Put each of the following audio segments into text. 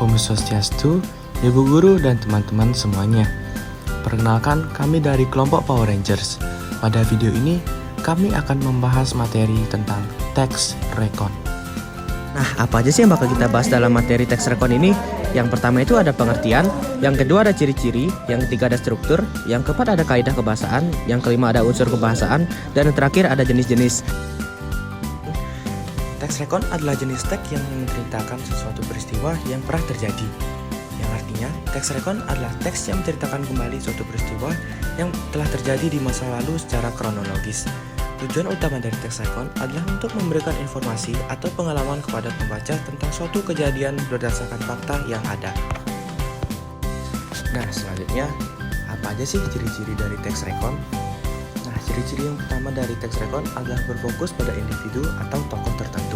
Om Swastiastu, Ibu Guru dan teman-teman semuanya. Perkenalkan, kami dari kelompok Power Rangers. Pada video ini, kami akan membahas materi tentang teks rekon. Nah, apa aja sih yang bakal kita bahas dalam materi teks rekon ini? Yang pertama itu ada pengertian, yang kedua ada ciri-ciri, yang ketiga ada struktur, yang keempat ada kaidah kebahasaan, yang kelima ada unsur kebahasaan, dan yang terakhir ada jenis-jenis. Teks rekon adalah jenis teks yang menceritakan sesuatu peristiwa yang pernah terjadi. Yang artinya, teks rekon adalah teks yang menceritakan kembali suatu peristiwa yang telah terjadi di masa lalu secara kronologis. Tujuan utama dari teks rekon adalah untuk memberikan informasi atau pengalaman kepada pembaca tentang suatu kejadian berdasarkan fakta yang ada. Nah, selanjutnya, apa aja sih ciri-ciri dari teks rekon? Nah, ciri-ciri yang pertama dari teks rekon adalah berfokus pada individu atau tokoh tertentu.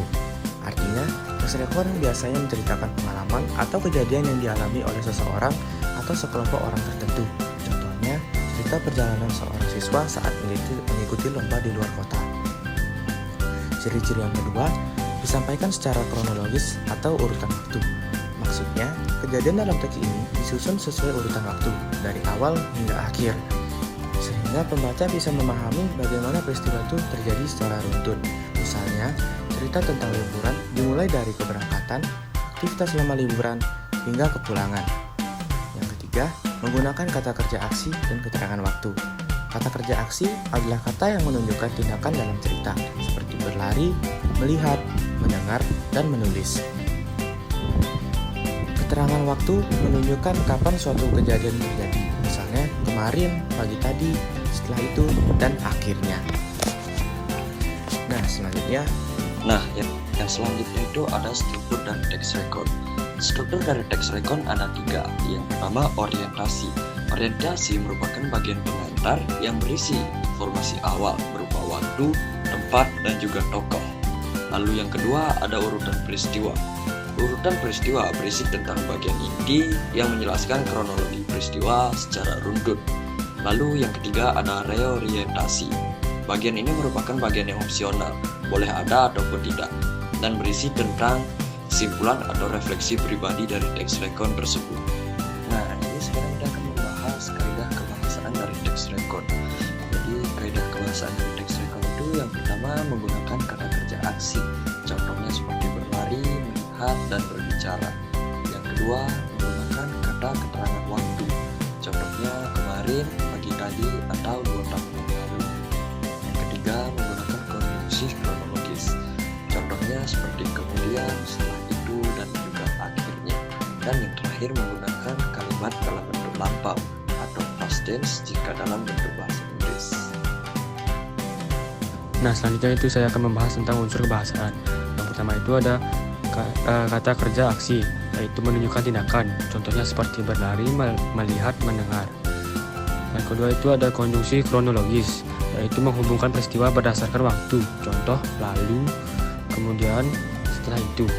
Artinya, teks rekon biasanya menceritakan pengalaman atau kejadian yang dialami oleh seseorang atau sekelompok orang tertentu. Contohnya, cerita perjalanan seorang siswa saat mengikuti lomba di luar kota. Ciri-ciri yang kedua, disampaikan secara kronologis atau urutan waktu. Maksudnya, kejadian dalam teks ini disusun sesuai urutan waktu, dari awal hingga akhir, sehingga pembaca bisa memahami bagaimana peristiwa itu terjadi secara runtun. Misalnya, cerita tentang liburan dimulai dari keberangkatan, aktivitas selama liburan, hingga kepulangan. Yang ketiga, menggunakan kata kerja aksi dan keterangan waktu. Kata kerja aksi adalah kata yang menunjukkan tindakan dalam cerita, seperti berlari, melihat, mendengar, dan menulis. Keterangan waktu menunjukkan kapan suatu kejadian terjadi, misalnya kemarin, pagi tadi, setelah itu, dan akhirnya. Nah, selanjutnya. Yang selanjutnya itu ada struktur dan teks rekon. Struktur dari teks rekon ada 3. Yang pertama, orientasi. Orientasi merupakan bagian pengantar yang berisi informasi awal berupa waktu, tempat, dan juga tokoh. Lalu yang kedua ada urutan peristiwa. Urutan peristiwa berisi tentang bagian inti yang menjelaskan kronologi peristiwa secara runtun. Lalu yang ketiga ada reorientasi. Bagian ini merupakan bagian yang opsional, boleh ada ataupun tidak, dan berisi tentang kesimpulan atau refleksi pribadi dari teks rekon tersebut. Nah, ini sekarang kita akan membahas kaidah kebahasaan dari teks rekon. Jadi, kaidah kebahasaan dari teks rekon itu yang pertama menggunakan kata kerja aksi. Contohnya seperti berlari, melihat, dan berbicara. Yang kedua, menggunakan kata keterangan waktu. Contohnya kemarin, pagi tadi, atau 2 tahun yang lalu. Yang ketiga, menggunakan konjungsi kronologis. Contohnya seperti kemudian, setelah itu, dan juga akhirnya. Dan yang terakhir menggunakan kalimat dalam bentuk lampau atau past tense jika dalam bentuk bahasa Inggris. Nah, selanjutnya itu saya akan membahas tentang unsur kebahasaan. Yang pertama itu ada kata kerja aksi, yaitu menunjukkan tindakan. Contohnya seperti berlari, melihat, mendengar. Yang kedua itu ada konjungsi kronologis, yaitu menghubungkan peristiwa berdasarkan waktu. Contoh, lalu, kemudian, setelah itu.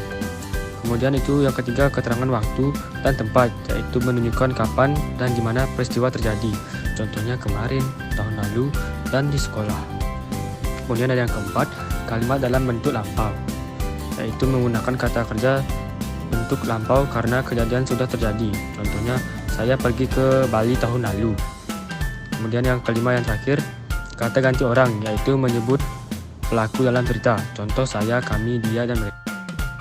Kemudian itu yang ketiga keterangan waktu dan tempat, yaitu menunjukkan kapan dan di mana peristiwa terjadi. Contohnya kemarin, tahun lalu, dan di sekolah. Kemudian ada yang keempat, kalimat dalam bentuk lampau, yaitu menggunakan kata kerja bentuk lampau karena kejadian sudah terjadi. Contohnya, saya pergi ke Bali tahun lalu. Kemudian yang kelima yang terakhir, kata ganti orang, yaitu menyebut pelaku dalam cerita. Contoh, saya, kami, dia, dan mereka.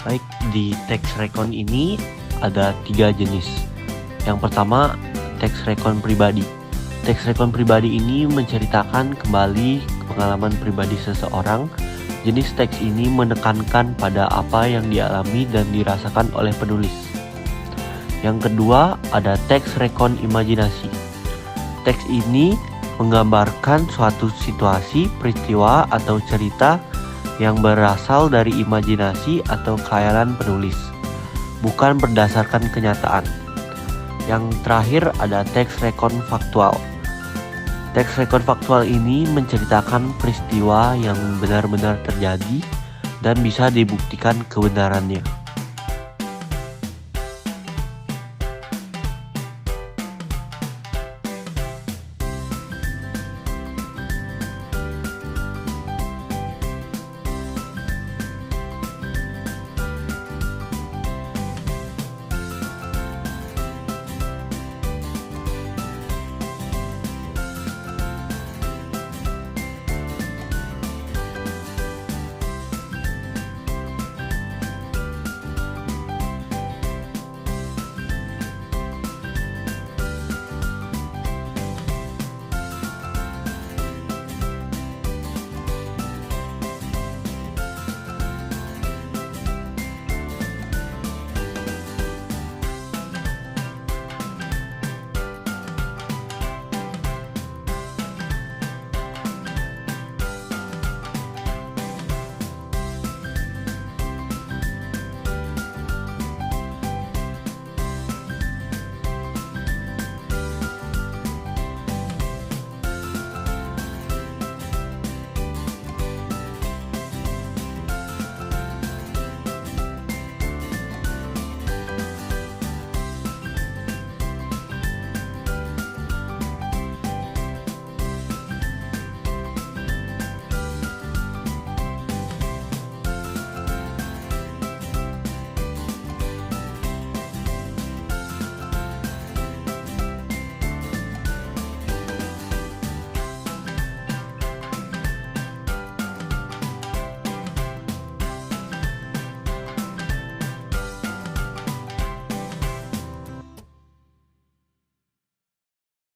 Baik, di teks rekon ini ada 3 jenis. Yang pertama, teks rekon pribadi. Teks rekon pribadi ini menceritakan kembali pengalaman pribadi seseorang. Jenis teks ini menekankan pada apa yang dialami dan dirasakan oleh penulis. Yang kedua, ada teks rekon imajinasi. Teks ini menggambarkan suatu situasi, peristiwa, atau cerita yang berasal dari imajinasi atau khayalan penulis, bukan berdasarkan kenyataan. Yang terakhir ada teks rekon faktual. Teks rekon faktual ini menceritakan peristiwa yang benar-benar terjadi dan bisa dibuktikan kebenarannya.